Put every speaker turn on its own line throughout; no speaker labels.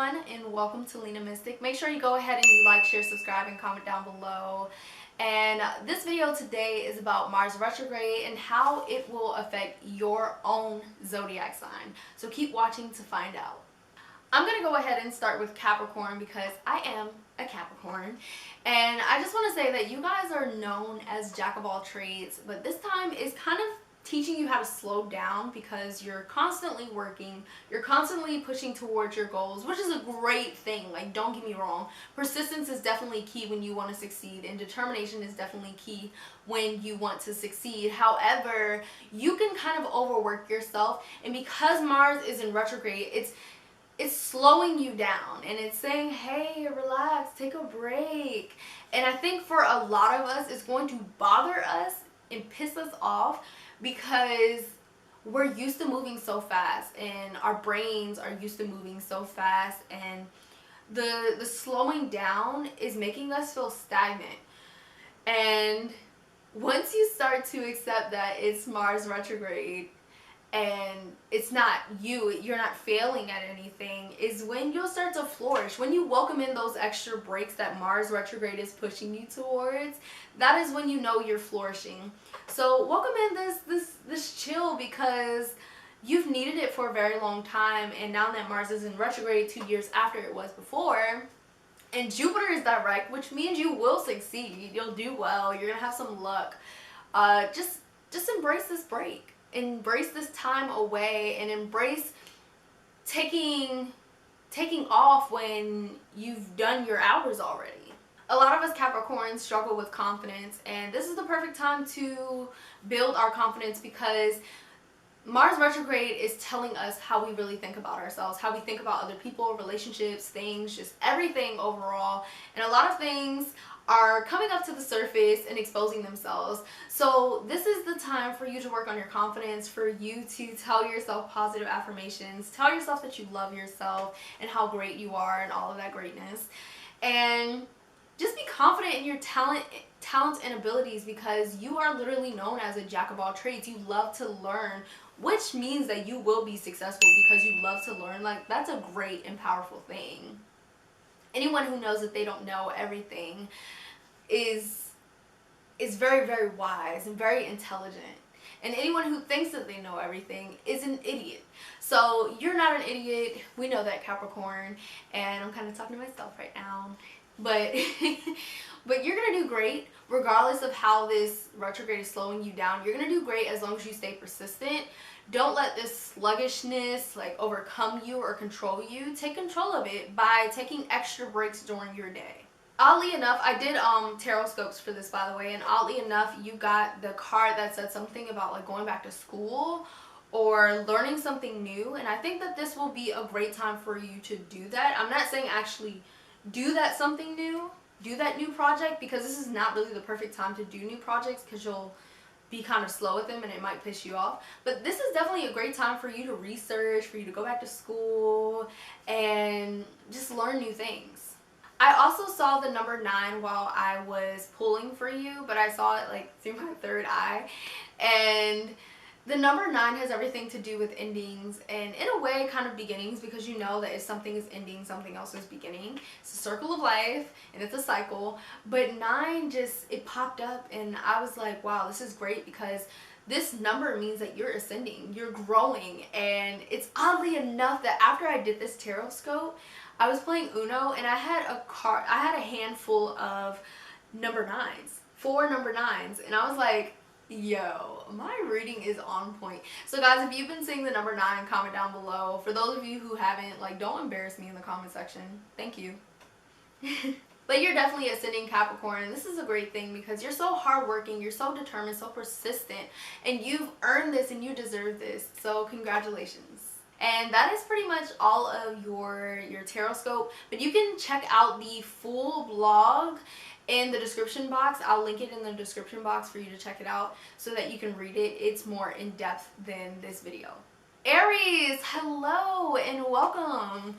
everyone, and welcome to Lena Mystic. Make sure you go ahead and you like, share, subscribe, and comment down below. And this video today is about Mars retrograde and how it will affect your own zodiac sign. So keep watching to find out. I'm going to go ahead and start with Capricorn because I am a Capricorn. And I just want to say that you guys are known as jack of all trades, but this time is kind of teaching you how to slow down because you're constantly working, you're constantly pushing towards your goals, which is a great thing. Like, don't get me wrong, persistence is definitely key when you want to succeed, and determination is definitely key when you want to succeed. However, you can kind of overwork yourself, and because Mars is in retrograde, it's slowing you down and it's saying, hey, relax, take a break. And I think for a lot of us, it's going to bother us and piss us off because we're used to moving so fast and our brains are used to moving so fast, and the slowing down is making us feel stagnant. And once you start to accept that it's Mars retrograde and it's not you're not failing at anything, is when you'll start to flourish. When you welcome in those extra breaks that Mars retrograde is pushing you towards, that is when you know you're flourishing. So welcome in this chill, because you've needed it for a very long time, and now that Mars is in retrograde 2 years after it was before, and Jupiter is direct, which means you will succeed, you'll do well, you're gonna have some luck. Just embrace this break. Embrace this time away and embrace taking off when you've done your hours already. A lot of us Capricorns struggle with confidence, and this is the perfect time to build our confidence because Mars retrograde is telling us how we really think about ourselves, how we think about other people, relationships, things, just everything overall. And a lot of things are coming up to the surface and exposing themselves. So this is the time for you to work on your confidence, for you to tell yourself positive affirmations, tell yourself that you love yourself and how great you are and all of that greatness. And just be confident in your talents and abilities, because you are literally known as a jack of all trades. You love to learn, which means that you will be successful because you love to learn. Like, that's a great and powerful thing. Anyone who knows that they don't know everything is very, very wise and very intelligent. And anyone who thinks that they know everything is an idiot. So you're not an idiot. We know that, Capricorn. And I'm kind of talking to myself right now. But but you're going to do great regardless of how this retrograde is slowing you down. You're going to do great as long as you stay persistent. Don't let this sluggishness like overcome you or control you. Take control of it by taking extra breaks during your day. Oddly enough, I did Tarotscopes for this, by the way, and oddly enough, you got the card that said something about like going back to school or learning something new, and I think that this will be a great time for you to do that. I'm not saying actually do that something new, do that new project, because this is not really the perfect time to do new projects because you'll be kind of slow with them and it might piss you off. But this is definitely a great time for you to research, for you to go back to school and just learn new things. I also saw the number 9 while I was pulling for you, but I saw it like through my third eye. And the number 9 has everything to do with endings and, in a way, kind of beginnings, because you know that if something is ending, something else is beginning. It's a circle of life and it's a cycle. But 9 just, it popped up and I was like, wow, this is great, because this number means that you're ascending, you're growing. And it's oddly enough that after I did this tarot scope, I was playing Uno and I had a handful of number 9s, 4 number 9s, and I was like, yo, my reading is on point. So guys, if you've been seeing the number 9, comment down below. For those of you who haven't, like, don't embarrass me in the comment section. Thank you. But you're definitely ascending Capricorn. This is a great thing because you're so hardworking, you're so determined, so persistent, and you've earned this and you deserve this. So congratulations. And that is pretty much all of your tarot scope. But you can check out the full blog in the description box. I'll link it in the description box for you to check it out so that you can read it. It's more in depth than this video. Aries, hello and welcome.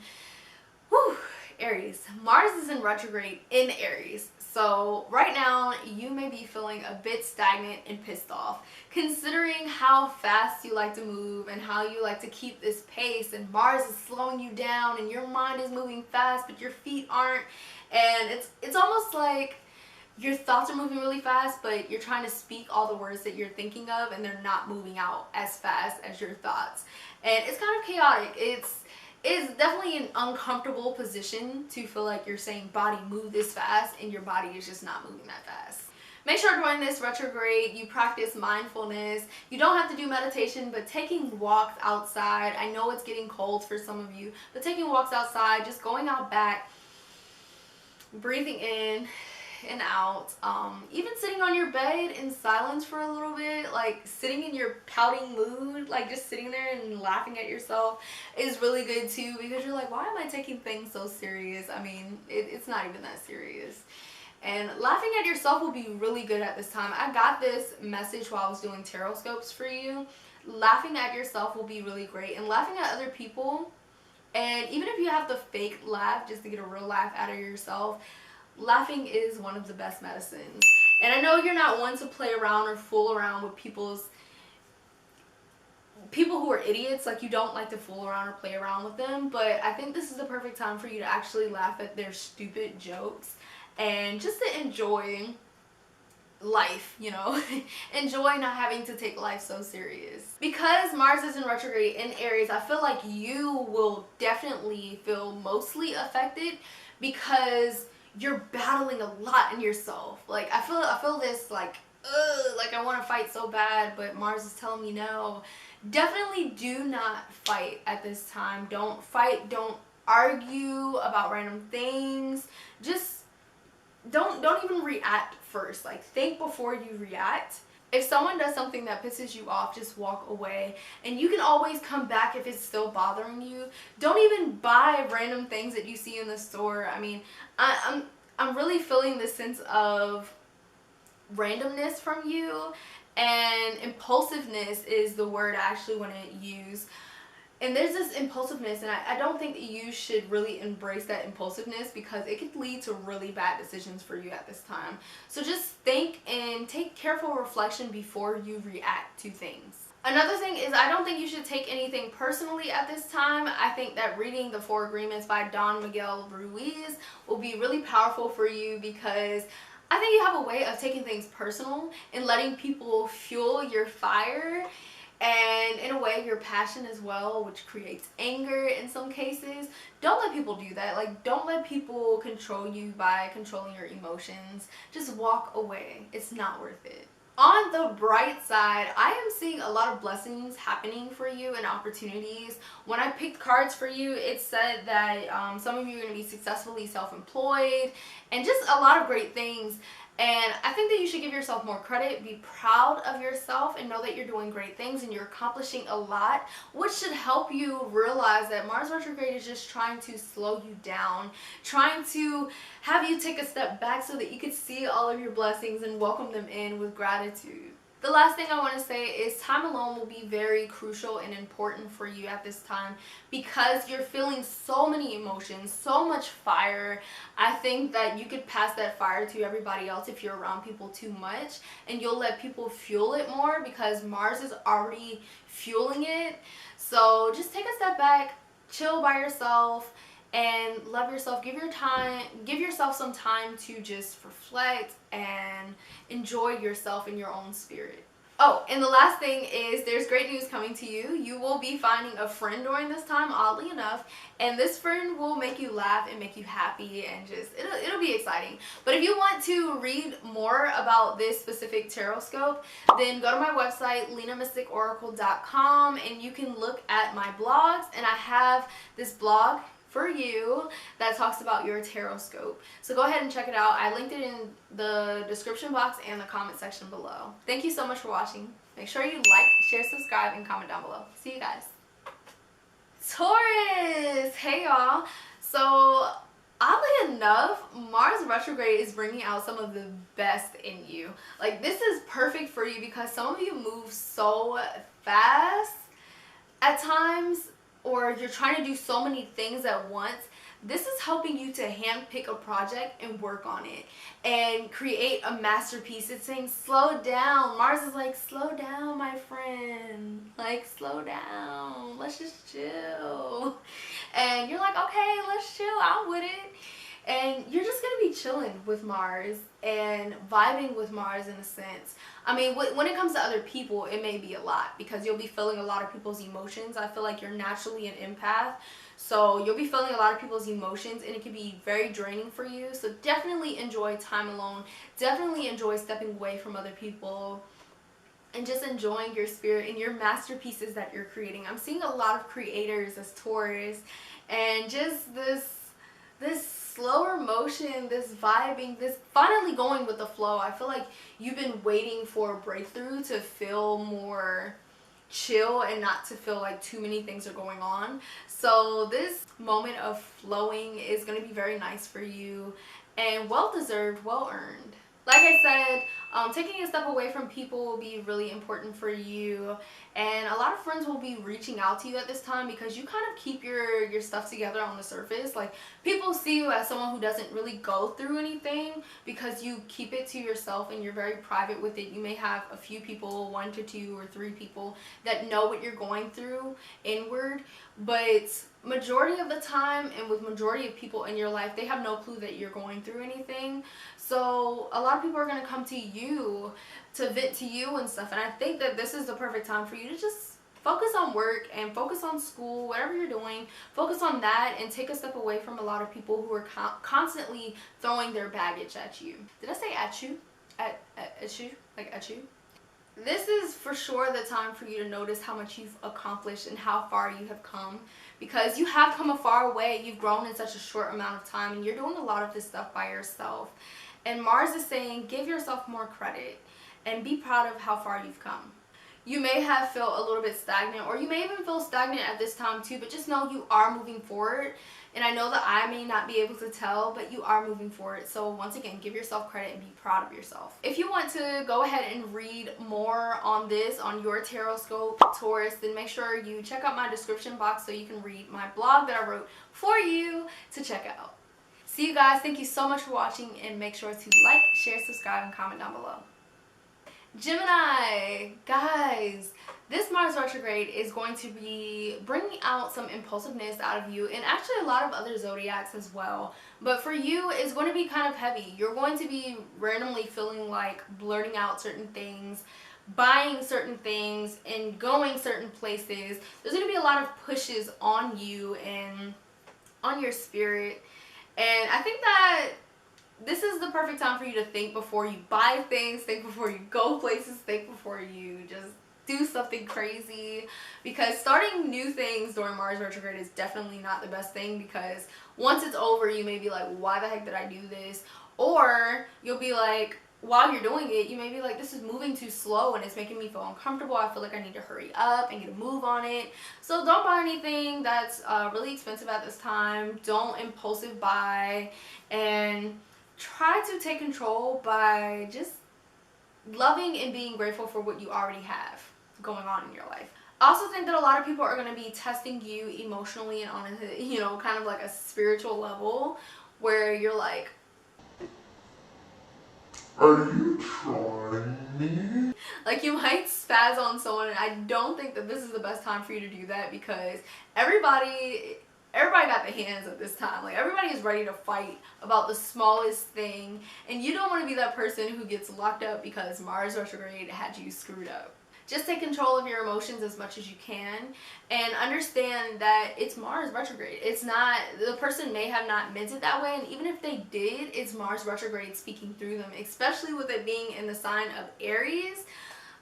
Whew. Aries. Mars is in retrograde in Aries. So right now you may be feeling a bit stagnant and pissed off, considering how fast you like to move and how you like to keep this pace, and Mars is slowing you down and your mind is moving fast but your feet aren't, and it's almost like your thoughts are moving really fast but you're trying to speak all the words that you're thinking of and they're not moving out as fast as your thoughts, and it's kind of chaotic. It's definitely an uncomfortable position to feel like you're saying, body, move this fast, and your body is just not moving that fast. Make sure during this retrograde you practice mindfulness. You don't have to do meditation, but taking walks outside. I know it's getting cold for some of you, but taking walks outside, just going out back, breathing in and out, even sitting on your bed in silence for a little bit, like sitting in your pouting mood, like just sitting there and laughing at yourself is really good too, because you're like, why am I taking things so serious? I mean, it's not even that serious. And laughing at yourself will be really good at this time. I got this message while I was doing Tarotscopes for you. Laughing at yourself will be really great, and laughing at other people, and even if you have to fake laugh just to get a real laugh out of yourself, laughing is one of the best medicines. And I know you're not one to play around or fool around with people who are idiots. Like, you don't like to fool around or play around with them, but I think this is the perfect time for you to actually laugh at their stupid jokes and just to enjoy life, you know. Enjoy not having to take life so serious. Because Mars is in retrograde in Aries, I feel like you will definitely feel mostly affected because you're battling a lot in yourself. Like, I feel this like I want to fight so bad, but Mars is telling me no. Definitely do not fight at this time. Don't fight, don't argue about random things. Just don't even react first. Like, think before you react. If someone does something that pisses you off, just walk away. And you can always come back if it's still bothering you. Don't even buy random things that you see in the store. I mean, I'm really feeling this sense of randomness from you, and impulsiveness is the word I actually want to use. And there's this impulsiveness, and I don't think that you should really embrace that impulsiveness because it could lead to really bad decisions for you at this time. So just think and take careful reflection before you react to things. Another thing is, I don't think you should take anything personally at this time. I think that reading The Four Agreements by Don Miguel Ruiz will be really powerful for you, because I think you have a way of taking things personal and letting people fuel your fire, and in a way your passion as well, which creates anger in some cases. Don't let people do that. Like, don't let people control you by controlling your emotions. Just walk away. It's not worth it. On the bright side, I am seeing a lot of blessings happening for you and opportunities. When I picked cards for you, it said that some of you are going to be successfully self-employed and just a lot of great things. And I think that you should give yourself more credit, be proud of yourself, and know that you're doing great things and you're accomplishing a lot, which should help you realize that Mars retrograde is just trying to slow you down, trying to have you take a step back so that you could see all of your blessings and welcome them in with gratitude. The last thing I want to say is time alone will be very crucial and important for you at this time, because you're feeling so many emotions, so much fire. I think that you could pass that fire to everybody else if you're around people too much, and you'll let people fuel it more because Mars is already fueling it. So just take a step back, chill by yourself, and love yourself. Give yourself some time to just reflect and enjoy yourself in your own spirit. Oh, and the last thing is, there's great news coming to you. You will be finding a friend during this time, oddly enough, and this friend will make you laugh and make you happy, and just it'll be exciting. But if you want to read more about this specific tarot scope, then go to my website, lenamysticoracle.com, and you can look at my blogs, and I have this blog for you that talks about your tarot scope. So go ahead and check it out. I linked it in the description box and the comment section below. Thank you so much for watching. Make sure you like, share, subscribe, and comment down below. See you guys. Taurus! Hey y'all. So oddly enough, Mars retrograde is bringing out some of the best in you. Like, this is perfect for you because some of you move so fast at times, or you're trying to do so many things at once This is helping you to handpick a project and work on it and create a masterpiece. It's saying slow down. Mars is like, slow down, my friend. Like, slow down. Let's just chill. And you're like, okay, let's chill. I'm with it. And you're just going to be chilling with Mars and vibing with Mars in a sense. I mean, when it comes to other people, it may be a lot because you'll be feeling a lot of people's emotions. I feel like you're naturally an empath. So you'll be feeling a lot of people's emotions and it can be very draining for you. So definitely enjoy time alone. Definitely enjoy stepping away from other people and just enjoying your spirit and your masterpieces that you're creating. I'm seeing a lot of creators as Taurus and just this slower motion, this vibing, this finally going with the flow. I feel like you've been waiting for a breakthrough to feel more chill and not to feel like too many things are going on. So this moment of flowing is going to be very nice for you and well deserved, well earned. Like I said, taking a step away from people will be really important for you, and a lot of friends will be reaching out to you at this time because you kind of keep your stuff together on the surface. Like, people see you as someone who doesn't really go through anything because you keep it to yourself and you're very private with it. You may have a few people, 1 to 2 or 3 people that know what you're going through inward, but majority of the time and with majority of people in your life, they have no clue that you're going through anything. So a lot of people are going to come to you to vent to you and stuff, and I think that this is the perfect time for you to just focus on work and focus on school, whatever you're doing. Focus on that and take a step away from a lot of people who are constantly throwing their baggage at you. Did I say at you? At you? Like at you? This is for sure the time for you to notice how much you've accomplished and how far you have come, because you have come a far way. You've grown in such a short amount of time and you're doing a lot of this stuff by yourself. And Mars is saying give yourself more credit and be proud of how far you've come. You may have felt a little bit stagnant, or you may even feel stagnant at this time too, but just know you are moving forward. And I know that I may not be able to tell, but you are moving forward. So once again, give yourself credit and be proud of yourself. If you want to go ahead and read more on this, on your Tarotscope, Taurus, then make sure you check out my description box so you can read my blog that I wrote for you to check out. See you guys. Thank you so much for watching, and make sure to like, share, subscribe, and comment down below. Gemini, guys, this Mars retrograde is going to be bringing out some impulsiveness out of you, and actually a lot of other zodiacs as well. But for you, it's going to be kind of heavy. You're going to be randomly feeling like blurting out certain things, buying certain things, and going certain places. There's going to be a lot of pushes on you and on your spirit, and I think that this is the perfect time for you to think before you buy things, think before you go places, think before you just do something crazy, because starting new things during Mars retrograde is definitely not the best thing, because once it's over you may be like, why the heck did I do this? Or you'll be like, while you're doing it, you may be like, this is moving too slow and it's making me feel uncomfortable. I feel like I need to hurry up and get a move on it. So don't buy anything that's really expensive at this time. Don't impulsive buy, and try to take control by just loving and being grateful for what you already have going on in your life. I also think that a lot of people are going to be testing you emotionally and on a, you know, kind of like a spiritual level, where you're like, are you trying me? Like, you might spaz on someone, and I don't think that this is the best time for you to do that, because everybody got the hands at this time. Like, everybody is ready to fight about the smallest thing, and you don't want to be that person who gets locked up because Mars retrograde had you screwed up. Just take control of your emotions as much as you can, and understand that it's Mars retrograde. It's not, the person may have not meant it that way, and even if they did, it's Mars retrograde speaking through them, especially with it being in the sign of Aries.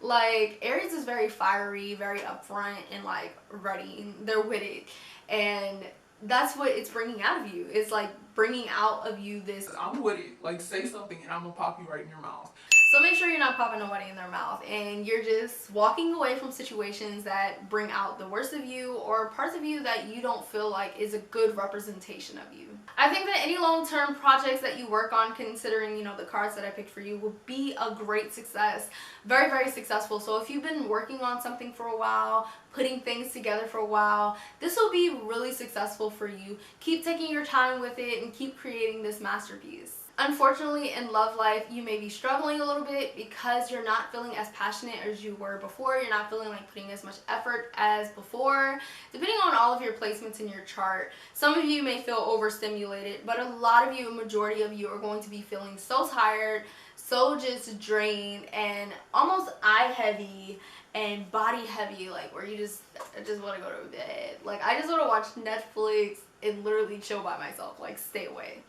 Like, Aries is very fiery, very upfront, and like ready. They're with it, and that's what it's bringing out of you. It's like bringing out of you this, I'm with it, like, say something and I'm gonna pop you right in your mouth. So make sure you're not popping nobody in their mouth and you're just walking away from situations that bring out the worst of you or parts of you that you don't feel like is a good representation of you. I think that any long-term projects that you work on, considering, you know, the cards that I picked for you, will be a great success. Very, very successful. So if you've been working on something for a while, putting things together for a while, this will be really successful for you. Keep taking your time with it and keep creating this masterpiece. Unfortunately, in love life, you may be struggling a little bit because you're not feeling as passionate as you were before. You're not feeling like putting as much effort as before. Depending on all of your placements in your chart, some of you may feel overstimulated, but a lot of you, a majority of you, are going to be feeling so tired, so just drained, and almost eye heavy and body heavy, like where you just want to go to bed. Like, I just want to watch Netflix and literally chill by myself, like stay away.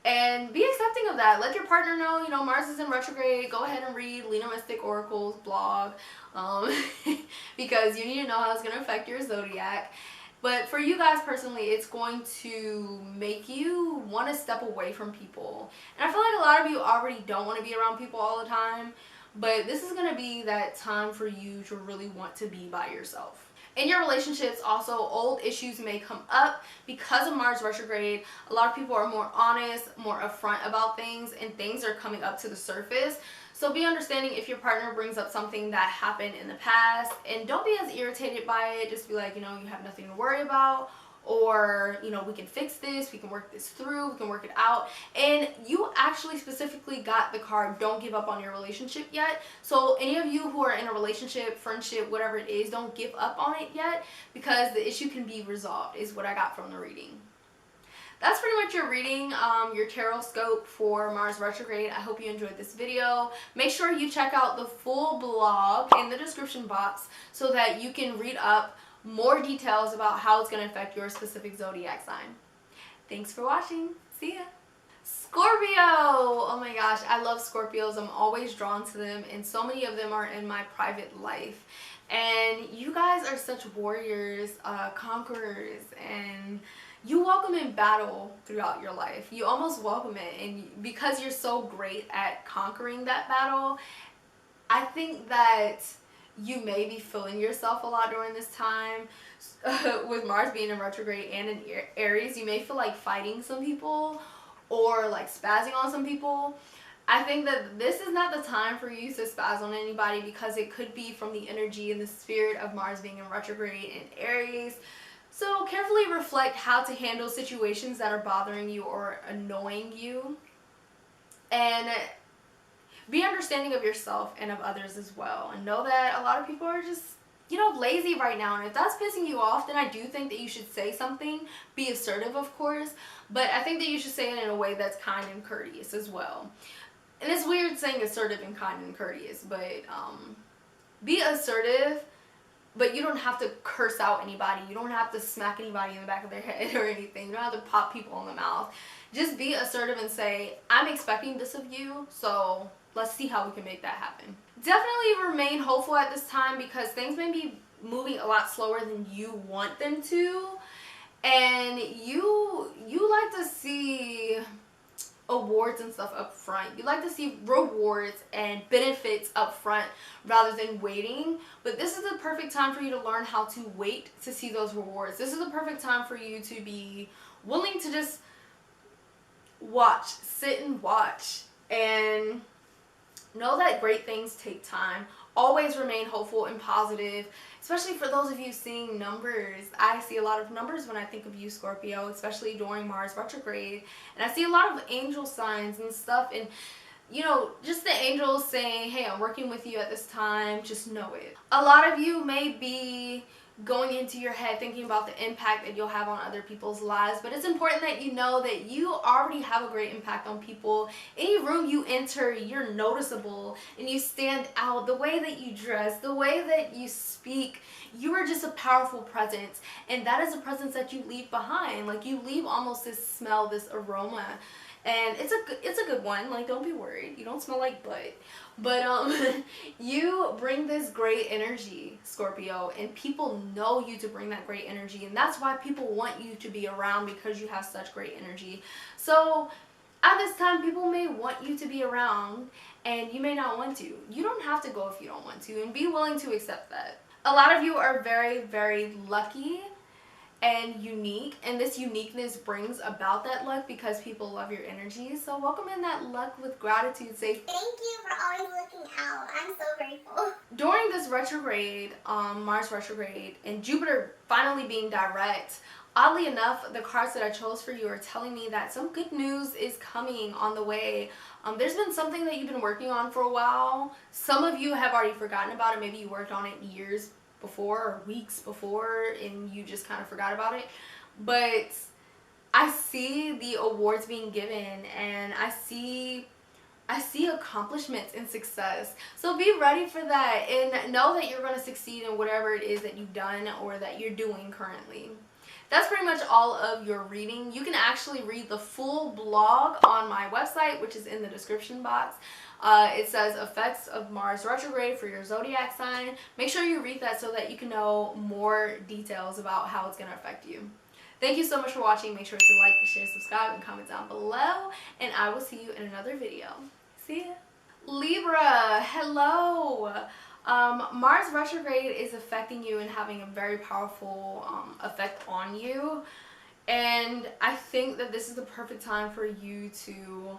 And be accepting of that. Let your partner know, you know, Mars is in retrograde. Go ahead and read Lena Mystic Oracle's blog because you need to know how it's going to affect your zodiac. But for you guys personally, it's going to make you want to step away from people. And I feel like a lot of you already don't want to be around people all the time. But this is going to be that time for you to really want to be by yourself. In your relationships also, old issues may come up because of Mars retrograde. A lot of people are more honest, more upfront about things, and things are coming up to the surface. So be understanding if your partner brings up something that happened in the past, and don't be as irritated by it. Just be like, you know, you have nothing to worry about. Or, you know, we can fix this, we can work this through, we can work it out. And you actually specifically got the card, don't give up on your relationship yet. So any of you who are in a relationship, friendship, whatever it is, don't give up on it yet, because the issue can be resolved, is what I got from the reading. That's pretty much your reading, your tarot scope for Mars retrograde. I hope you enjoyed this video. Make sure you check out the full blog in the description box so that you can read up more details about how it's going to affect your specific zodiac sign. Thanks for watching. See ya. Scorpio! Oh my gosh, I love Scorpios. I'm always drawn to them, and so many of them are in my private life. And you guys are such warriors, conquerors, and you welcome in battle throughout your life. You almost welcome it, and because you're so great at conquering that battle, I think that you may be feeling yourself a lot during this time. With Mars being in retrograde and in Aries, you may feel like fighting some people or like spazzing on some people. I think that this is not the time for you to spaz on anybody, because it could be from the energy and the spirit of Mars being in retrograde in Aries. So carefully reflect how to handle situations that are bothering you or annoying you. And be understanding of yourself and of others as well. And know that a lot of people are just, you know, lazy right now. And if that's pissing you off, then I do think that you should say something. Be assertive, of course. But I think that you should say it in a way that's kind and courteous as well. And it's weird saying assertive and kind and courteous. But be assertive. But you don't have to curse out anybody. You don't have to smack anybody in the back of their head or anything. You don't have to pop people in the mouth. Just be assertive and say, I'm expecting this of you, so let's see how we can make that happen. Definitely remain hopeful at this time, because things may be moving a lot slower than you want them to. And you like to see awards and stuff up front. You like to see rewards and benefits up front rather than waiting. But this is the perfect time for you to learn how to wait to see those rewards. This is the perfect time for you to be willing to just watch, sit and watch, and know that great things take time. Always remain hopeful and positive, especially for those of you seeing numbers. I see a lot of numbers when I think of you, Scorpio, especially during Mars retrograde. And I see a lot of angel signs and stuff, and you know, just the angels saying, hey, I'm working with you at this time, just know it. A lot of you may be going into your head thinking about the impact that you'll have on other people's lives, but it's important that you know that you already have a great impact on people. Any room you enter, you're noticeable and you stand out. The way that you dress, the way that you speak, you are just a powerful presence, and that is a presence that you leave behind. Like, you leave almost this smell, this aroma. And it's a good one. Like, don't be worried. You don't smell like butt. But you bring this great energy, Scorpio, and people know you to bring that great energy, and that's why people want you to be around, because you have such great energy. So At this time, people may want you to be around and you may not want to. You don't have to go if you don't want to, and be willing to accept that. A lot of you are very, very lucky and unique, and this uniqueness brings about that luck because people love your energy. So welcome in that luck with gratitude. Say
thank you for always looking out. I'm so grateful.
During this retrograde, Mars retrograde, and Jupiter finally being direct, oddly enough, the cards that I chose for you are telling me that some good news is coming on the way. There's been something that you've been working on for a while. Some of you have already forgotten about it. Maybe you worked on it years before or weeks before and you just kind of forgot about it. But I see the awards being given, and I see accomplishments and success. So be ready for that and know that you're going to succeed in whatever it is that you've done or that you're doing currently. That's pretty much all of your reading. You can actually read the full blog on my website, which is in the description box. It says effects of Mars retrograde for your zodiac sign. Make sure you read that so that you can know more details about how it's going to affect you. Thank you so much for watching. Make sure to like, share, subscribe, and comment down below. And I will see you in another video. See ya. Libra, hello. Mars retrograde is affecting you and having a very powerful effect on you. And I think that this is the perfect time for you to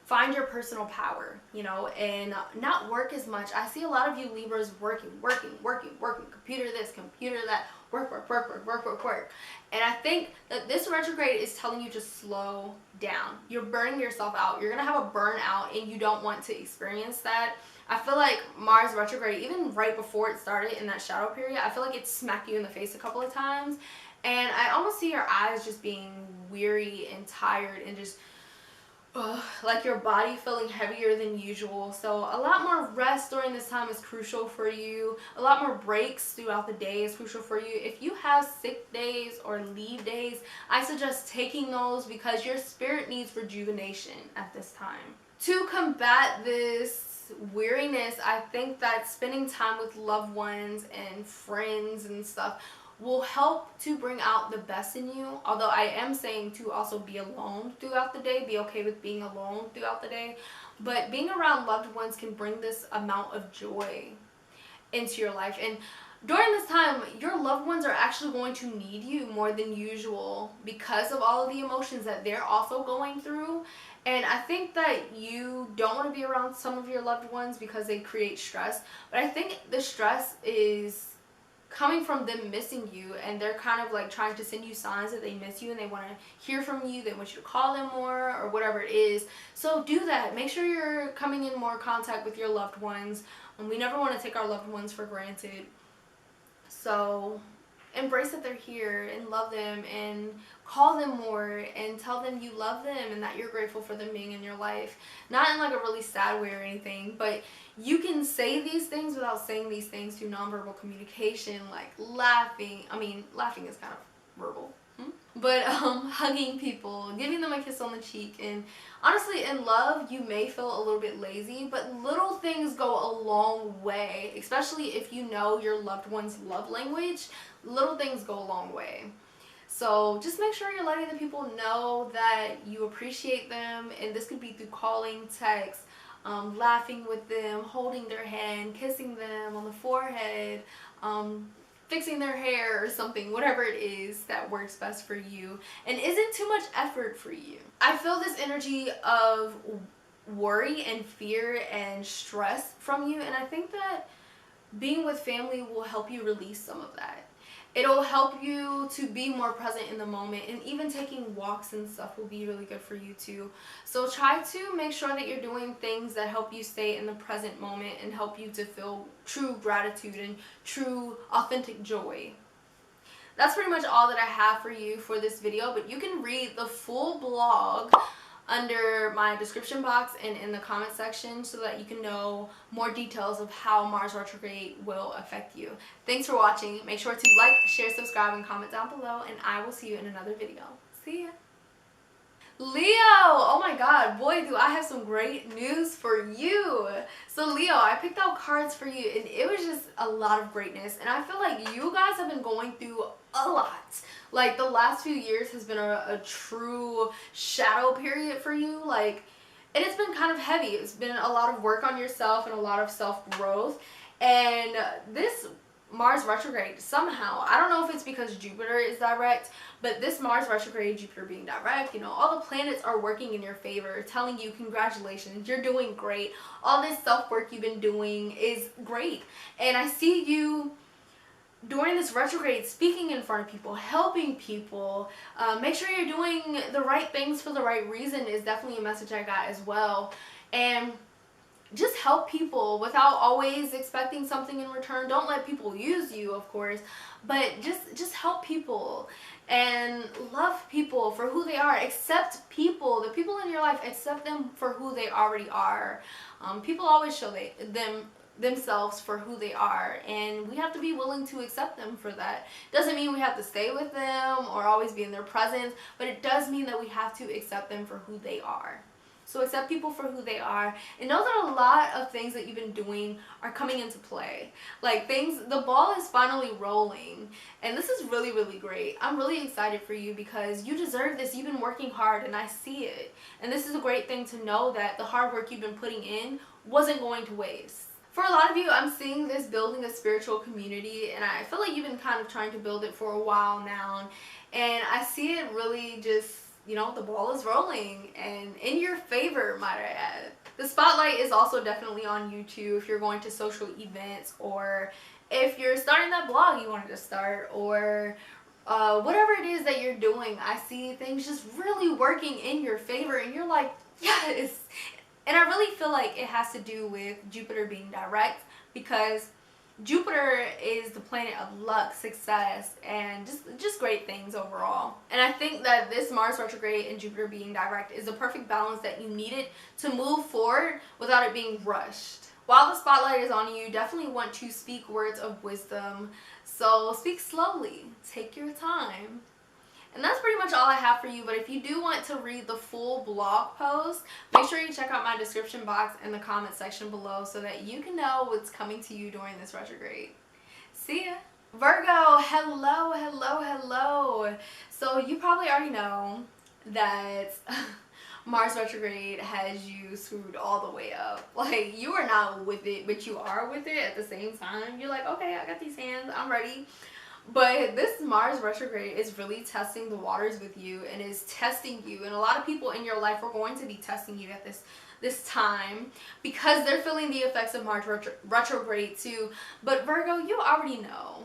find your personal power, you know, and not work as much. I see a lot of you Libras working, computer this, computer that, work. And I think that this retrograde is telling you to slow down. You're burning yourself out. You're going to have a burnout and you don't want to experience that. I feel like Mars retrograde, even right before it started in that shadow period, I feel like it smacked you in the face a couple of times. And I almost see your eyes just being weary and tired and just like your body feeling heavier than usual. So a lot more rest during this time is crucial for you. A lot more breaks throughout the day is crucial for you. If you have sick days or leave days, I suggest taking those because your spirit needs rejuvenation at this time. To combat this weariness, I think that spending time with loved ones and friends and stuff will help to bring out the best in you. Although I am saying to also be alone throughout the day. Be okay with being alone throughout the day. But being around loved ones can bring this amount of joy into your life. And during this time, your loved ones are actually going to need you more than usual because of all of the emotions that they're also going through. And I think that you don't want to be around some of your loved ones because they create stress. But I think the stress is coming from them missing you, and they're kind of like trying to send you signs that they miss you and they want to hear from you. They want you to call them more or whatever it is. So do that. Make sure you're coming in more contact with your loved ones. And we never want to take our loved ones for granted. So embrace that they're here and love them and call them more and tell them you love them and that you're grateful for them being in your life. Not in like a really sad way or anything, but you can say these things without saying these things through nonverbal communication, like laughing. I mean, laughing is kind of verbal. But hugging people, giving them a kiss on the cheek. And honestly, in love, you may feel a little bit lazy, but little things go a long way, especially if you know your loved one's love language. Little things go a long way. So just make sure you're letting the people know that you appreciate them, and this could be through calling, text, laughing with them, holding their hand, kissing them on the forehead, fixing their hair or something, whatever it is that works best for you and isn't too much effort for you. I feel this energy of worry and fear and stress from you, and I think that being with family will help you release some of that. It'll help you to be more present in the moment, and even taking walks and stuff will be really good for you too. So try to make sure that you're doing things that help you stay in the present moment and help you to feel true gratitude and true authentic joy. That's pretty much all that I have for you for this video, but you can read the full blog under my description box and in the comment section so that you can know more details of how Mars retrograde will affect you. Thanks for watching. Make sure to like, share, subscribe, and comment down below, and I will see you in another video. See ya! Leo, oh my god, boy, do I have some great news for you. So Leo, I picked out cards for you and it was just a lot of greatness, and I feel like you guys have been going through a lot. Like the last few years has been a true shadow period for you, like, and it's been kind of heavy. It's been a lot of work on yourself and a lot of self-growth, and this Mars retrograde, somehow, I don't know if it's because Jupiter is direct, but this Mars retrograde, Jupiter being direct, you know, all the planets are working in your favor, telling you congratulations, you're doing great. All this self-work you've been doing is great. And I see you during this retrograde speaking in front of people, helping people. Make sure you're doing the right things for the right reason is definitely a message I got as well. And just help people without always expecting something in return. Don't let people use you, of course, but just help people and love people for who they are. Accept people, the people in your life, accept them for who they already are. People always show themselves for who they are, and we have to be willing to accept them for that. Doesn't mean we have to stay with them or always be in their presence, but it does mean that we have to accept them for who they are. So accept people for who they are, and know that a lot of things that you've been doing are coming into play. Like the ball is finally rolling, and this is really, really great. I'm really excited for you because you deserve this. You've been working hard, and I see it. And this is a great thing to know, that the hard work you've been putting in wasn't going to waste. For a lot of you, I'm seeing this building a spiritual community, and I feel like you've been kind of trying to build it for a while now, and I see it really just, you know, the ball is rolling and in your favor, might I add. The spotlight is also definitely on you too if you're going to social events, or if you're starting that blog you wanted to start, or whatever it is that you're doing. I see things just really working in your favor, and you're like, yes. And I really feel like it has to do with Jupiter being direct, because Jupiter is the planet of luck, success, and just great things overall. And I think that this Mars retrograde and Jupiter being direct is the perfect balance that you needed to move forward without it being rushed. While the spotlight is on you, you definitely want to speak words of wisdom. So speak slowly, take your time. And that's pretty much all I have for you, but if you do want to read the full blog post, make sure you check out my description box in the comment section below so that you can know what's coming to you during this retrograde. See ya! Virgo, hello, hello, hello. So you probably already know that Mars retrograde has you screwed all the way up. Like, you are not with it, but you are with it at the same time. You're like, okay, I got these hands, I'm ready. But this Mars retrograde is really testing the waters with you, and is testing you. And a lot of people in your life are going to be testing you at this time, because they're feeling the effects of Mars retrograde too. But Virgo, you already know.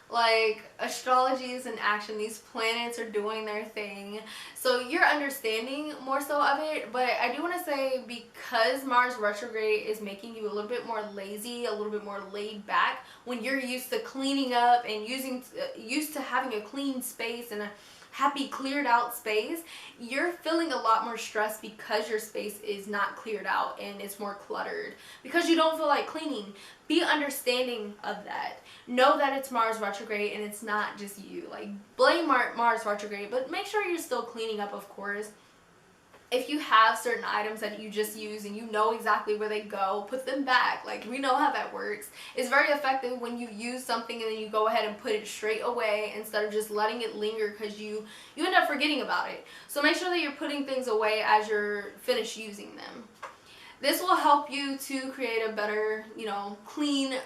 Like, astrology is in action. These planets are doing their thing. So you're understanding more so of it. But I do want to say, because Mars retrograde is making you a little bit more lazy, a little bit more laid back, when you're used to cleaning up and used to having a clean space and a happy cleared out space, you're feeling a lot more stress because your space is not cleared out and it's more cluttered, because you don't feel like cleaning. Be understanding of that. Know that it's Mars retrograde and it's not just you. Like, blame Mars retrograde, but make sure you're still cleaning up, of course. If you have certain items that you just use and you know exactly where they go, put them back. Like, we know how that works. It's very effective when you use something and then you go ahead and put it straight away instead of just letting it linger, because you end up forgetting about it. So make sure that you're putting things away as you're finished using them. This will help you to create a better, you know, cleaner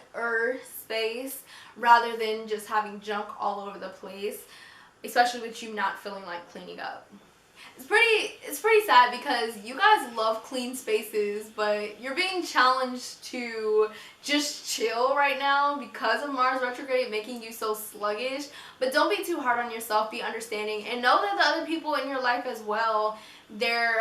space rather than just having junk all over the place, especially with you not feeling like cleaning up. It's pretty sad, because you guys love clean spaces, but you're being challenged to just chill right now because of Mars retrograde making you so sluggish. But don't be too hard on yourself. Be understanding, and know that the other people in your life as well, they're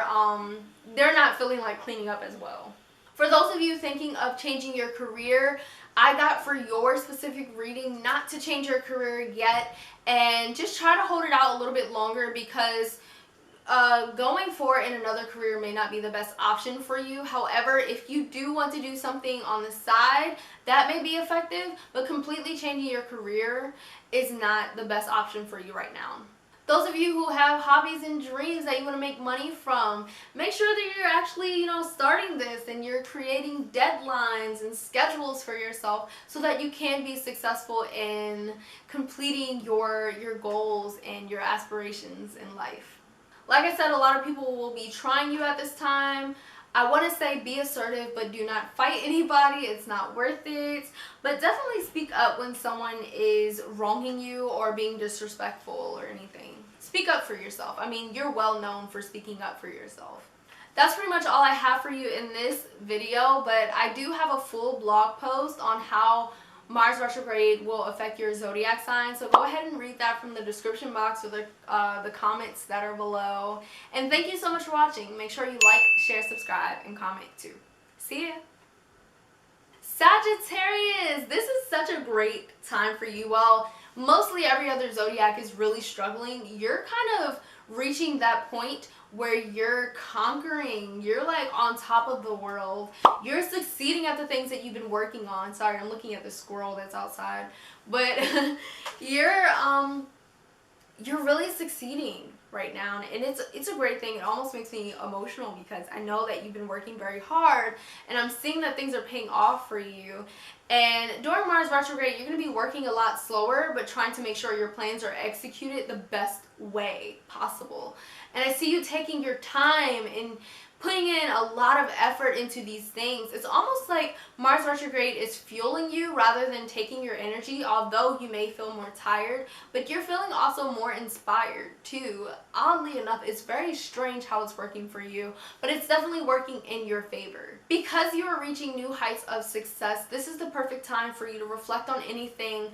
not feeling like cleaning up as well. For those of you thinking of changing your career, I got for your specific reading not to change your career yet, and just try to hold it out a little bit longer, because going for in another career may not be the best option for you. However, if you do want to do something on the side, that may be effective, but completely changing your career is not the best option for you right now. Those of you who have hobbies and dreams that you want to make money from, make sure that you're actually, starting this and you're creating deadlines and schedules for yourself so that you can be successful in completing your goals and your aspirations in life. Like I said, a lot of people will be trying you at this time. I want to say be assertive, but do not fight anybody. It's not worth it. But definitely speak up when someone is wronging you or being disrespectful or anything. Speak up for yourself. I mean, you're well known for speaking up for yourself. That's pretty much all I have for you in this video, but I do have a full blog post on how Mars retrograde will affect your zodiac sign, so go ahead and read that from the description box or the comments that are below. And thank you so much for watching. Make sure you like, share, subscribe, and comment too. See ya! Sagittarius, this is such a great time for you. While mostly every other zodiac is really struggling, you're kind of reaching that point where you're conquering, you're like on top of the world, you're succeeding at the things that you've been working on. Sorry, I'm looking at the squirrel that's outside, but you're really succeeding right now, and it's a great thing. It almost makes me emotional because I know that you've been working very hard, and I'm seeing that things are paying off for you. And during Mars retrograde, you're going to be working a lot slower, but trying to make sure your plans are executed the best way possible. And I see you taking your time and putting in a lot of effort into these things. It's almost like Mars retrograde is fueling you rather than taking your energy, although you may feel more tired, but you're feeling also more inspired too. Oddly enough, it's very strange how it's working for you, but it's definitely working in your favor. Because you are reaching new heights of success, this is the perfect time for you to reflect on anything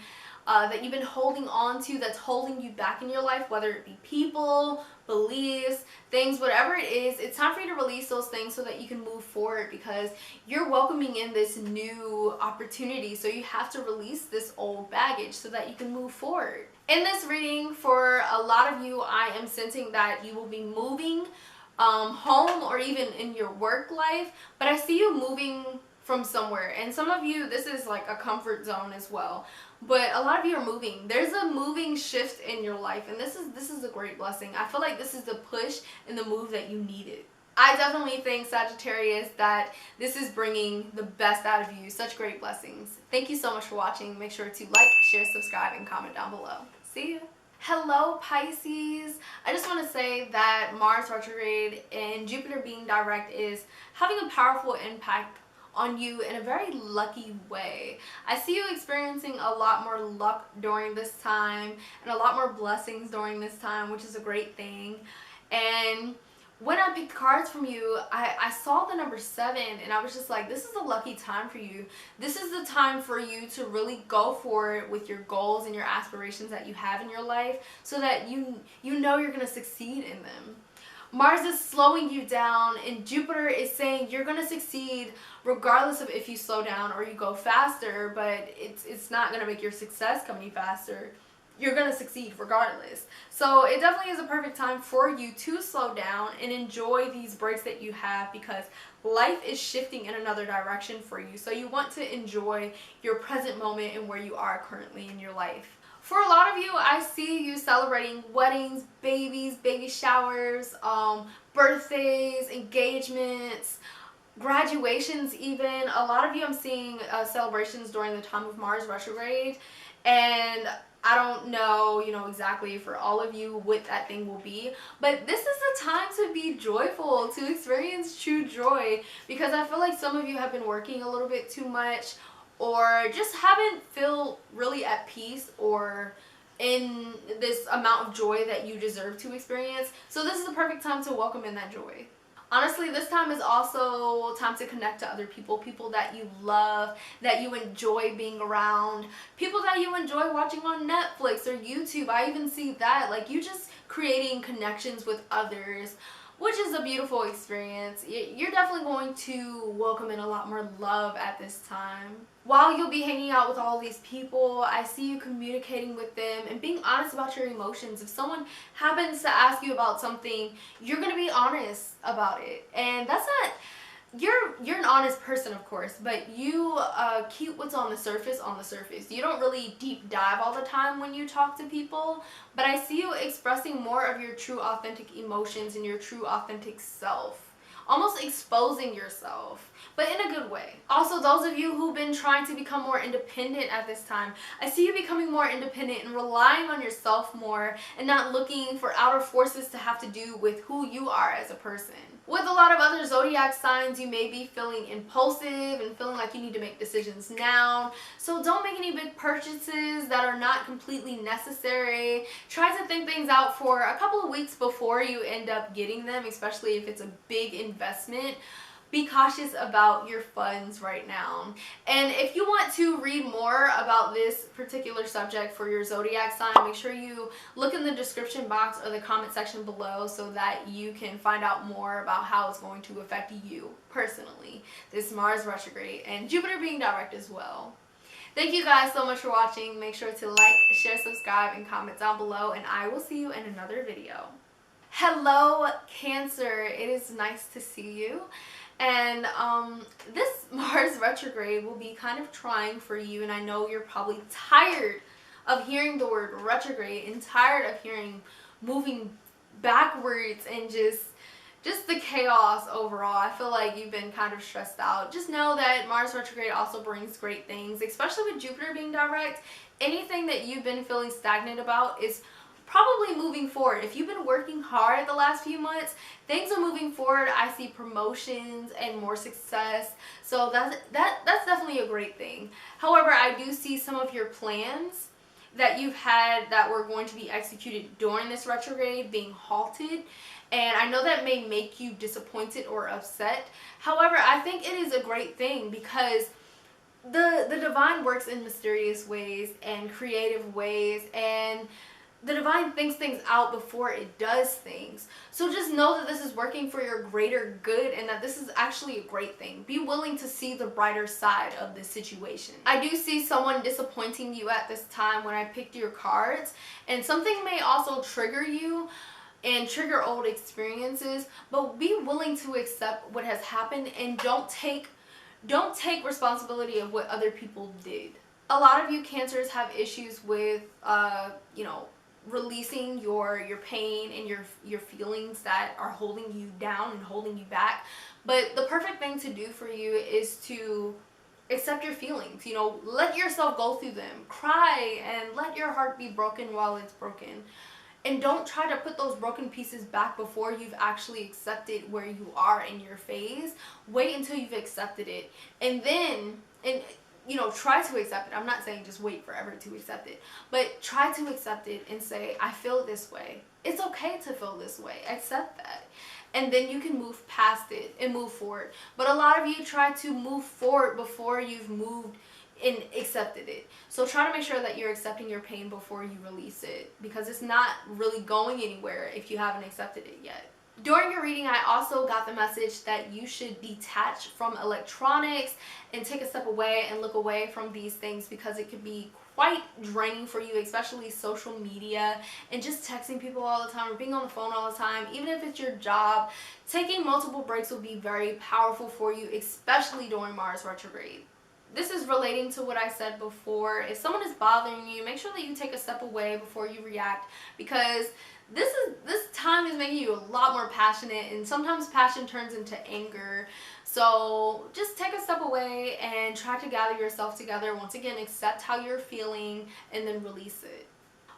that you've been holding on to that's holding you back in your life, whether it be people, beliefs, things, whatever it is. It's time for you to release those things so that you can move forward, because you're welcoming in this new opportunity. So you have to release this old baggage so that you can move forward. In this reading, for a lot of you, I am sensing that you will be moving home or even in your work life, but I see you moving from somewhere. And some of you, this is like a comfort zone as well, but a lot of you are moving. There's a moving shift in your life, and this is a great blessing. I feel like this is the push and the move that you needed. I definitely think, Sagittarius, that this is bringing the best out of you. Such great blessings. Thank you so much for watching. Make sure to like, share, subscribe, and comment down below. See ya! Hello Pisces! I just want to say that Mars retrograde and Jupiter being direct is having a powerful impact on you in a very lucky way. I see you experiencing a lot more luck during this time and a lot more blessings during this time, which is a great thing. And when I picked cards from you, I saw the number 7, and I was just like, this is a lucky time for you. This is the time for you to really go for it with your goals and your aspirations that you have in your life, so that you know you're going to succeed in them. Mars is slowing you down, and Jupiter is saying you're going to succeed regardless of if you slow down or you go faster, but it's not going to make your success come any faster. You're going to succeed regardless. So it definitely is a perfect time for you to slow down and enjoy these breaks that you have, because life is shifting in another direction for you. So you want to enjoy your present moment and where you are currently in your life. For a lot of you, I see you celebrating weddings, babies, baby showers, birthdays, engagements, graduations even. A lot of you I'm seeing celebrations during the time of Mars retrograde, and I don't know, exactly for all of you what that thing will be, but this is the time to be joyful, to experience true joy, because I feel like some of you have been working a little bit too much, or just haven't feel really at peace or in this amount of joy that you deserve to experience. So this is the perfect time to welcome in that joy. Honestly, this time is also time to connect to other people, people that you love, that you enjoy being around, people that you enjoy watching on Netflix or YouTube. I even see that, like, you just creating connections with others, which is a beautiful experience. You're definitely going to welcome in a lot more love at this time. While you'll be hanging out with all these people, I see you communicating with them and being honest about your emotions. If someone happens to ask you about something, you're going to be honest about it. And that's you're an honest person, of course, but you keep what's on the surface. You don't really deep dive all the time when you talk to people, but I see you expressing more of your true authentic emotions and your true authentic self, almost exposing yourself, but in a good way. Also, those of you who've been trying to become more independent at this time, I see you becoming more independent and relying on yourself more and not looking for outer forces to have to do with who you are as a person. With a lot of other zodiac signs, you may be feeling impulsive and feeling like you need to make decisions now. So don't make any big purchases that are not completely necessary. Try to think things out for a couple of weeks before you end up getting them, especially if it's a big investment. Be cautious about your funds right now. And if you want to read more about this particular subject for your zodiac sign, make sure you look in the description box or the comment section below so that you can find out more about how it's going to affect you personally, this Mars retrograde and Jupiter being direct as well. Thank you guys so much for watching. Make sure to like, share, subscribe, and comment down below, and I will see you in another video. Hello, Cancer. It is nice to see you. And this Mars retrograde will be kind of trying for you, and I know you're probably tired of hearing the word retrograde and tired of hearing moving backwards and just the chaos overall. I feel like you've been kind of stressed out. Just know that Mars retrograde also brings great things, especially with Jupiter being direct. Anything that you've been feeling stagnant about is probably moving forward. If you've been working hard the last few months, things are moving forward. I see promotions and more success, so that's definitely a great thing. However, I do see some of your plans that you've had that were going to be executed during this retrograde being halted, and I know that may make you disappointed or upset. However, I think it is a great thing because the divine works in mysterious ways and creative ways, and the divine thinks things out before it does things. So just know that this is working for your greater good and that this is actually a great thing. Be willing to see the brighter side of this situation. I do see someone disappointing you at this time when I picked your cards, and something may also trigger you and trigger old experiences, but be willing to accept what has happened and don't take responsibility of what other people did. A lot of you Cancers have issues with releasing your pain and your feelings that are holding you down and holding you back. But the perfect thing to do for you is to accept your feelings. Let yourself go through them. Cry and let your heart be broken while it's broken. And don't try to put those broken pieces back before you've actually accepted where you are in your phase. Wait until you've accepted it, and then try to accept it. I'm not saying just wait forever to accept it, but try to accept it and say, I feel this way. It's okay to feel this way. Accept that. And then you can move past it and move forward. But a lot of you try to move forward before you've moved and accepted it. So try to make sure that you're accepting your pain before you release it, because it's not really going anywhere if you haven't accepted it yet. During your reading, I also got the message that you should detach from electronics and take a step away and look away from these things, because it could be quite draining for you, especially social media and just texting people all the time or being on the phone all the time. Even if it's your job, taking multiple breaks will be very powerful for you, especially during Mars retrograde. This is relating to what I said before. If someone is bothering you, make sure that you take a step away before you react, because this time is making you a lot more passionate, and sometimes passion turns into anger. So just take a step away and try to gather yourself together. Once again, accept how you're feeling and then release it.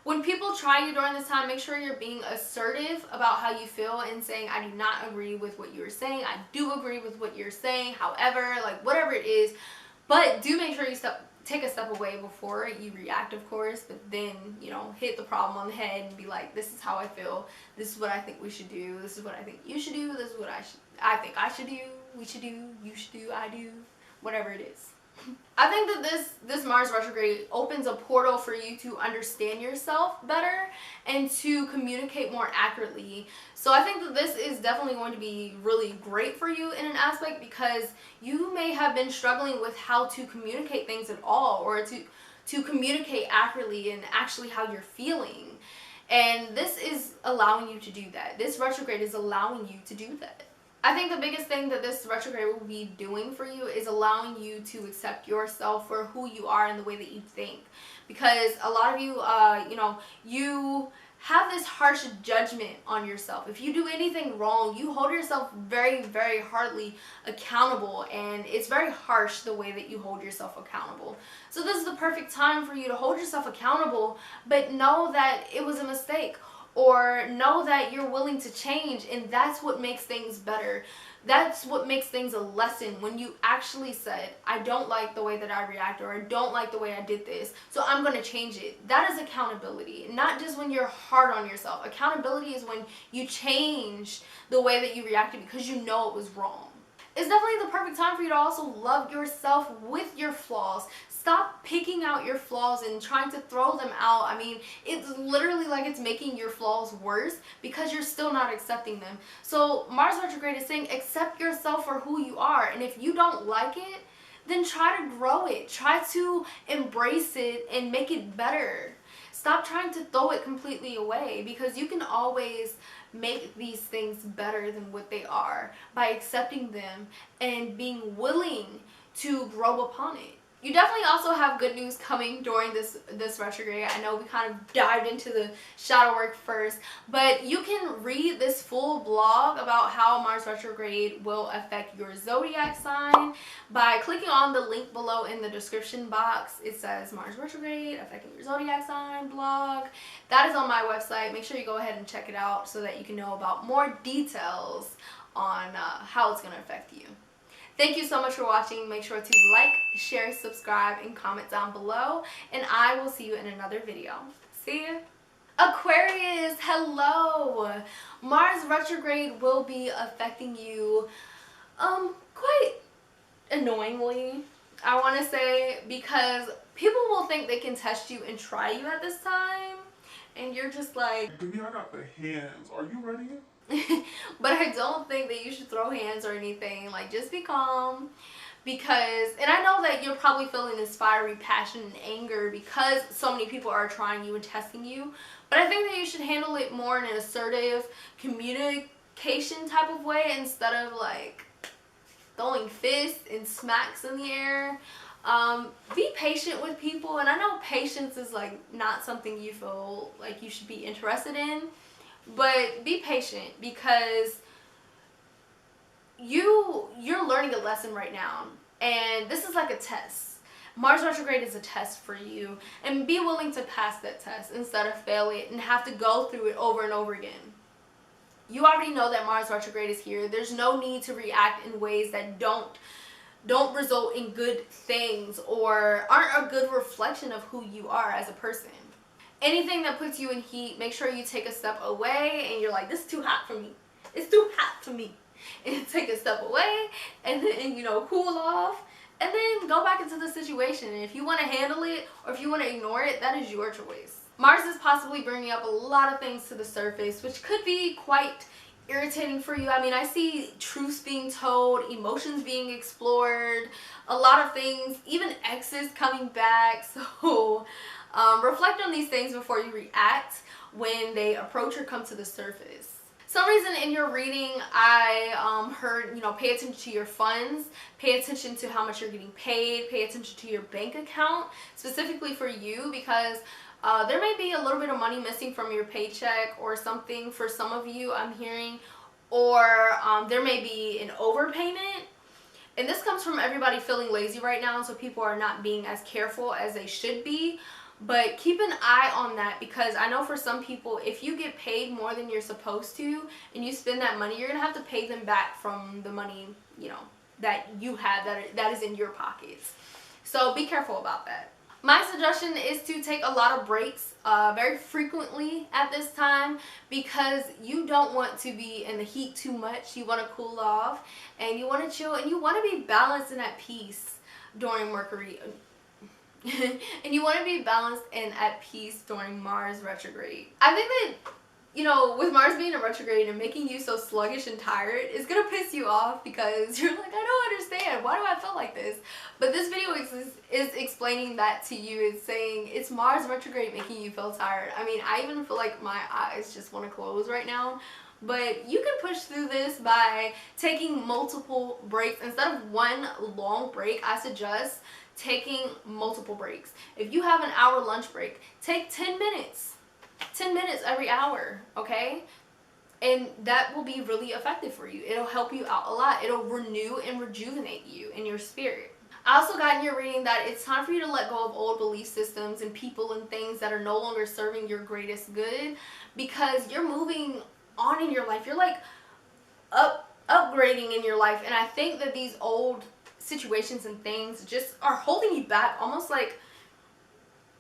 When people try you during this time, make sure you're being assertive about how you feel and saying, I do not agree with what you're saying. I do agree with what you're saying. However, whatever it is, but do make sure you take a step away before you react, of course, but then, hit the problem on the head and be like, this is how I feel. This is what I think we should do. This is what I think you should do. This is what I think I should do. We should do. You should do. I do. Whatever it is. I think that this Mars retrograde opens a portal for you to understand yourself better and to communicate more accurately. So I think that this is definitely going to be really great for you in an aspect, because you may have been struggling with how to communicate things at all, or to communicate accurately and actually how you're feeling. And this is allowing you to do that. This retrograde is allowing you to do that. I think the biggest thing that this retrograde will be doing for you is allowing you to accept yourself for who you are and the way that you think. Because a lot of you, you know, you have this harsh judgment on yourself. If you do anything wrong, you hold yourself very, very hardly accountable, and it's very harsh the way that you hold yourself accountable. So this is the perfect time for you to hold yourself accountable, but know that it was a mistake, or know that you're willing to change, and that's what makes things better. That's what makes things a lesson, when you actually said, I don't like the way that I react, or I don't like the way I did this, so I'm going to change it. That is accountability, not just when you're hard on yourself. Accountability is when you change the way that you reacted because you know it was wrong. It's definitely the perfect time for you to also love yourself with your flaws. Stop picking out your flaws and trying to throw them out. I mean, it's literally like it's making your flaws worse because you're still not accepting them. So Mars retrograde is saying accept yourself for who you are. And if you don't like it, then try to grow it. Try to embrace it and make it better. Stop trying to throw it completely away, because you can always make these things better than what they are by accepting them and being willing to grow upon it. You definitely also have good news coming during this retrograde. I know we kind of dived into the shadow work first, but you can read this full blog about how Mars retrograde will affect your zodiac sign by clicking on the link below in the description box. It says Mars retrograde affecting your zodiac sign blog. That is on my website. Make sure you go ahead and check it out so that you can know about more details on how it's going to affect you. Thank you so much for watching. Make sure to like, share, subscribe, and comment down below. And I will see you in another video. See ya. Aquarius, hello. Mars retrograde will be affecting you quite annoyingly, I want to say, because people will think they can test you and try you at this time. And you're just like,
baby, I got the hands. Are you ready?
But I don't think that you should throw hands or anything. Like, just be calm, because, and I know that you're probably feeling this fiery passion and anger because so many people are trying you and testing you, but I think that you should handle it more in an assertive communication type of way instead of like throwing fists and smacks in the air. Be patient with people, and I know patience is like not something you feel like you should be interested in. But be patient, because you're learning a lesson right now, and this is like a test. Mars retrograde is a test for you, and be willing to pass that test instead of fail it and have to go through it over and over again. You already know that Mars retrograde is here. There's no need to react in ways that don't result in good things or aren't a good reflection of who you are as a person. Anything that puts you in heat, make sure you take a step away and you're like, this is too hot for me. It's too hot for me. And take a step away and then, you know, cool off and then go back into the situation. And if you want to handle it or if you want to ignore it, that is your choice. Mars is possibly bringing up a lot of things to the surface, which could be quite irritating for you. I mean, I see truths being told, emotions being explored, a lot of things, even exes coming back. So reflect on these things before you react when they approach or come to the surface. Some reason in your reading I heard, you know, pay attention to your funds, pay attention to how much you're getting paid, pay attention to your bank account, specifically for you, because there may be a little bit of money missing from your paycheck or something for some of you, I'm hearing, or there may be an overpayment. And this comes from everybody feeling lazy right now, so people are not being as careful as they should be. But keep an eye on that, because I know for some people, if you get paid more than you're supposed to and you spend that money, you're going to have to pay them back from the money, you know, that you have that is in your pockets. So be careful about that. My suggestion is to take a lot of breaks very frequently at this time, because you don't want to be in the heat too much. You want to cool off and you want to chill and you want to be balanced and at peace during Mercury. And you want to be balanced and at peace during Mars retrograde. I think that, you know, with Mars being a retrograde and making you so sluggish and tired, it's going to piss you off, because you're like, I don't understand. Why do I feel like this? But this video is explaining that to you. It's saying it's Mars retrograde making you feel tired. I mean, I even feel like my eyes just want to close right now. but you can push through this by taking multiple breaks. Instead of one long break, I suggest taking multiple breaks. If you have an hour lunch break, take 10 minutes. 10 minutes every hour, okay? And that will be really effective for you. It'll help you out a lot. It'll renew and rejuvenate you in your spirit. I also got in your reading that it's time for you to let go of old belief systems and people and things that are no longer serving your greatest good, because you're moving on in your life. You're like upgrading in your life, and I think that these old situations and things just are holding you back, almost like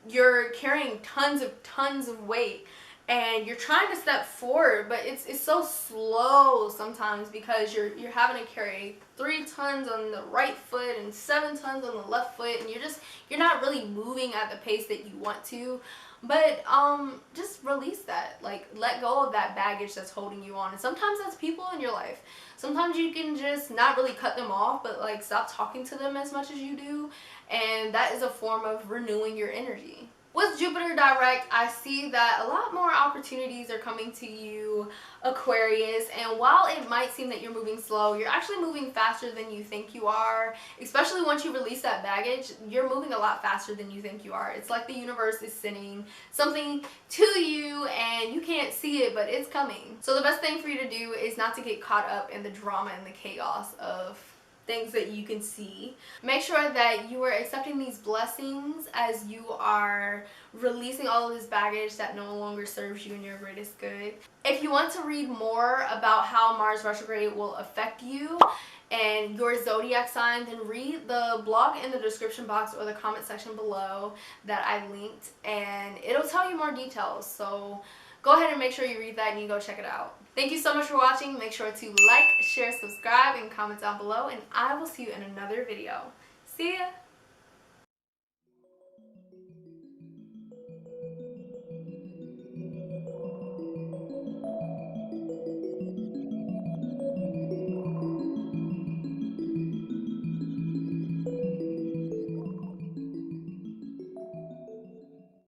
you're carrying tons of weight and you're trying to step forward, but it's so slow sometimes because you're having to carry 3 tons on the right foot and 7 tons on the left foot, and you're not really moving at the pace that you want to. But just release that. Like, let go of that baggage that's holding you on. And sometimes that's people in your life. Sometimes you can just not really cut them off, but like stop talking to them as much as you do, and that is a form of renewing your energy. With Jupiter direct, I see that a lot more opportunities are coming to you, Aquarius, and while it might seem that you're moving slow, you're actually moving faster than you think you are. Especially once you release that baggage, you're moving a lot faster than you think you are. It's like the universe is sending something to you and you can't see it, but it's coming. So the best thing for you to do is not to get caught up in the drama and the chaos of things that you can see. Make sure that you are accepting these blessings as you are releasing all of this baggage that no longer serves you in your greatest good. If you want to read more about how Mars retrograde will affect you and your zodiac sign, then read the blog in the description box or the comment section below that I linked, and it'll tell you more details. So go ahead and make sure you read that and you go check it out. Thank you so much for watching. Make sure to like, share, subscribe, and comment down below, and I will see you in another video. See ya!